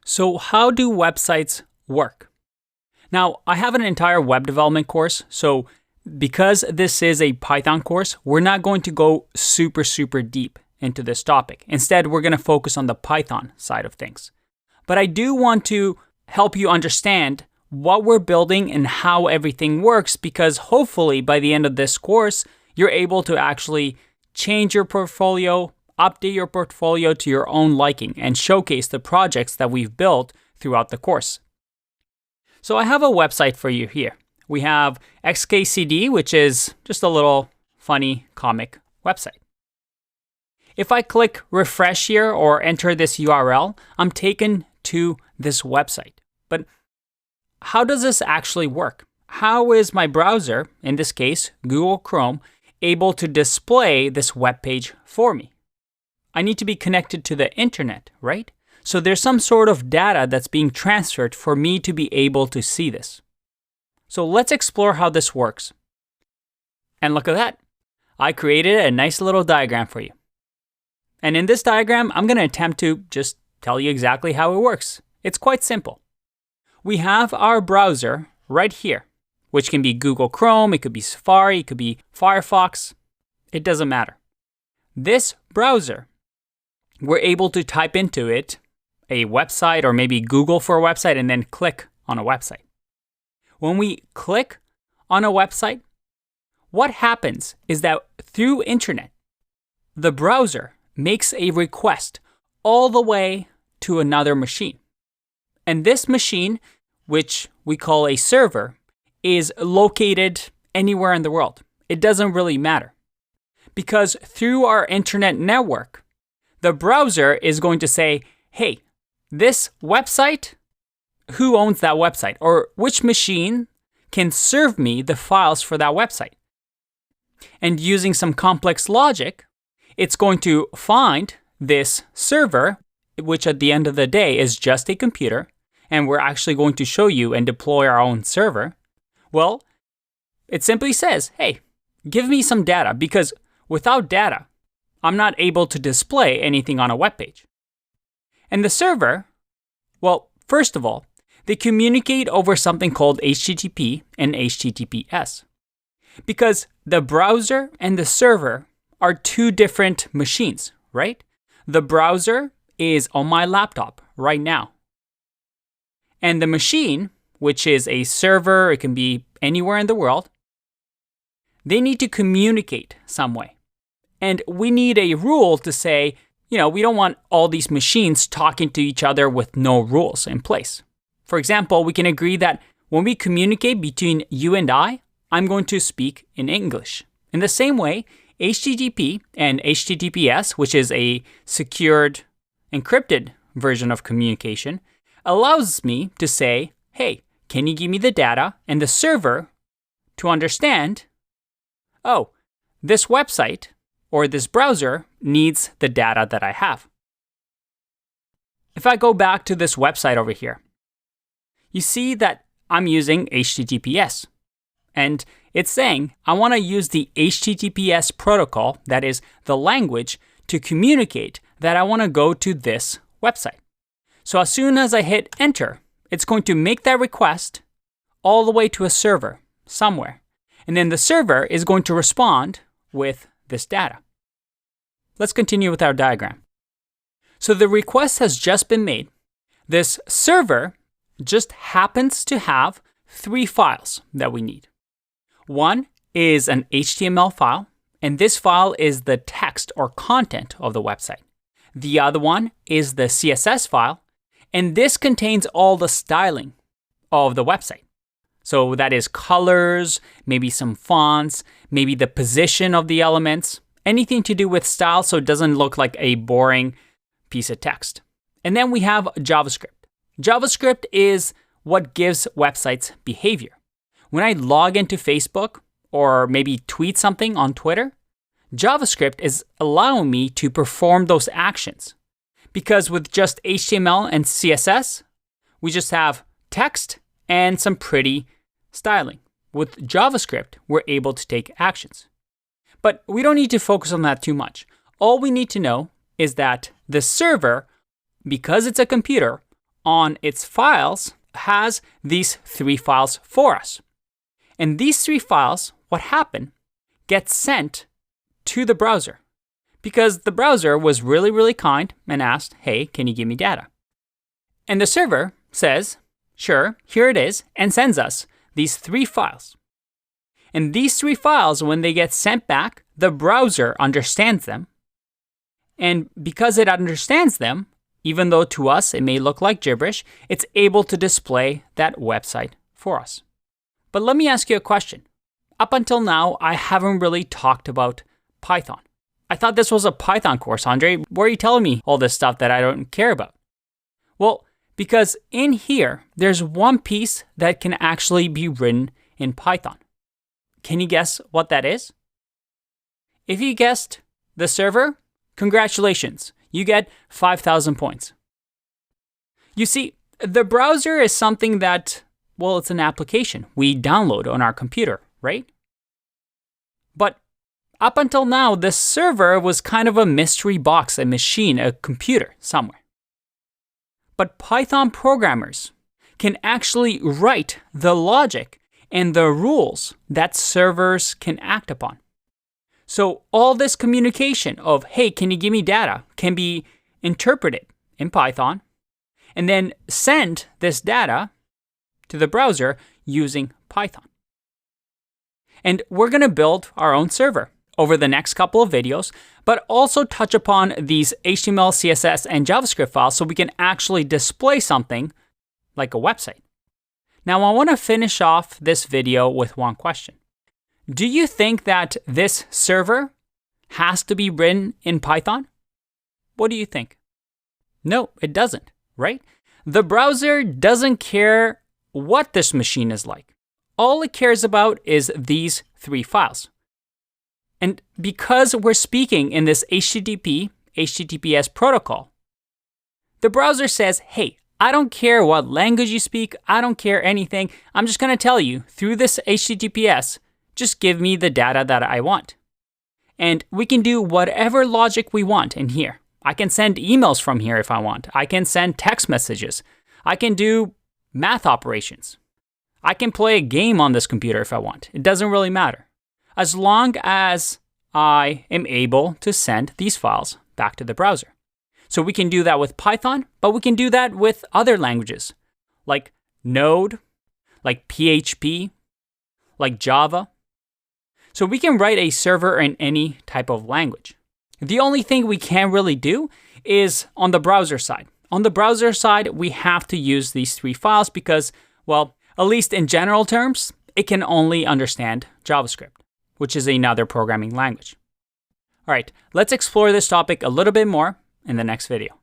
So how do websites work? Now, I have an entire web development course, so because this is a Python course, we're not going to go super deep into this topic. Instead, we're going to focus on the Python side of things. But I do want to help you understand what we're building and how everything works, because hopefully by the end of this course, you're able to actually change your portfolio, update your portfolio to your own liking, and showcase the projects that we've built throughout the course. So I have a website for you here. We have XKCD, which is just a little funny comic website. If I click refresh here or enter this URL, I'm taken to this website. But how does this actually work? How is my browser, in this case Google Chrome, able to display this web page for me? I need to be connected to the internet, right? So there's some sort of data that's being transferred for me to be able to see this. So let's explore how this works. And look at that. I created a nice little diagram for you. And in this diagram, I'm going to attempt to just tell you exactly how it works. It's quite simple. We have our browser right here, which can be Google Chrome, it could be Safari, it could be Firefox. It doesn't matter. This browser, we're able to type into it a website or maybe Google for a website and then click on a website. When we click on a website, what happens is that through internet, the browser makes a request all the way to another machine. And this machine, which we call a server, is located anywhere in the world. It doesn't really matter. Because through our internet network, the browser is going to say, hey, this website, who owns that website? Or which machine can serve me the files for that website? And using some complex logic, it's going to find this server, which at the end of the day is just a computer, and we're actually going to show you and deploy our own server. Well, it simply says, hey, give me some data, because without data, I'm not able to display anything on a web page. And the server, well, first of all, they communicate over something called HTTP and HTTPS. Because the browser and the server are two different machines, right? The browser is on my laptop right now. And the machine, which is a server, it can be anywhere in the world, they need to communicate some way. And we need a rule to say, we don't want all these machines talking to each other with no rules in place. For example, we can agree that when we communicate between you and I'm going to speak in English. In the same way, HTTP and HTTPS, which is a secured, encrypted version of communication, allows me to say, hey, can you give me the data? And the server to understand, oh, this website or this browser needs the data that I have. If I go back to this website over here, you see that I'm using HTTPS. And it's saying I want to use the HTTPS protocol, that is the language, to communicate that I want to go to this website. So as soon as I hit enter, it's going to make that request all the way to a server somewhere. And then the server is going to respond with this data. Let's continue with our diagram. So the request has just been made. This server just happens to have 3 files that we need. One is an HTML file, and this file is the text or content of the website. The other one is the CSS file, and this contains all the styling of the website. So that is colors, maybe some fonts, maybe the position of the elements, anything to do with style so it doesn't look like a boring piece of text. And then we have JavaScript. JavaScript is what gives websites behavior. When I log into Facebook or maybe tweet something on Twitter, JavaScript is allowing me to perform those actions. Because with just HTML and CSS, we just have text and some pretty styling. With JavaScript, we're able to take actions. But we don't need to focus on that too much. All we need to know is that the server, because it's a computer, on its files has these 3 files for us. And these 3 files, what happened, get sent to the browser because the browser was really, really kind and asked, hey, can you give me data? And the server says, sure, here it is, and sends us these 3 files. And these 3 files, when they get sent back, the browser understands them. And because it understands them, even though to us it may look like gibberish, it's able to display that website for us. But let me ask you a question. Up until now, I haven't really talked about Python. I thought this was a Python course, Andre. Why are you telling me all this stuff that I don't care about? Well, because in here, there's one piece that can actually be written in Python. Can you guess what that is? If you guessed the server, congratulations. You get 5,000 points. You see, the browser is something that, well, it's an application we download on our computer, right? But up until now, the server was kind of a mystery box, a machine, a computer somewhere. But Python programmers can actually write the logic and the rules that servers can act upon. So all this communication of, hey, can you give me data, can be interpreted in Python and then send this data to the browser using Python. And we're going to build our own server over the next couple of videos, but also touch upon these HTML, CSS, and JavaScript files so we can actually display something like a website. Now, I want to finish off this video with one question. Do you think that this server has to be written in Python? What do you think? No, it doesn't, right? The browser doesn't care what this machine is like. All it cares about is these 3 files. And because we're speaking in this HTTPS protocol, the browser says, hey, I don't care what language you speak, I don't care anything. I'm just going to tell you through this HTTPS, just give me the data that I want. And we can do whatever logic we want in here. I can send emails from here if I want. I can send text messages. I can do math operations. I can play a game on this computer if I want. It doesn't really matter. As long as I am able to send these files back to the browser. So we can do that with Python, but we can do that with other languages like Node, like PHP, like Java. So we can write a server in any type of language. The only thing we can't really do is on the browser side. On the browser side, we have to use these 3 files because, well, at least in general terms, it can only understand JavaScript, which is another programming language. All right, let's explore this topic a little bit more in the next video.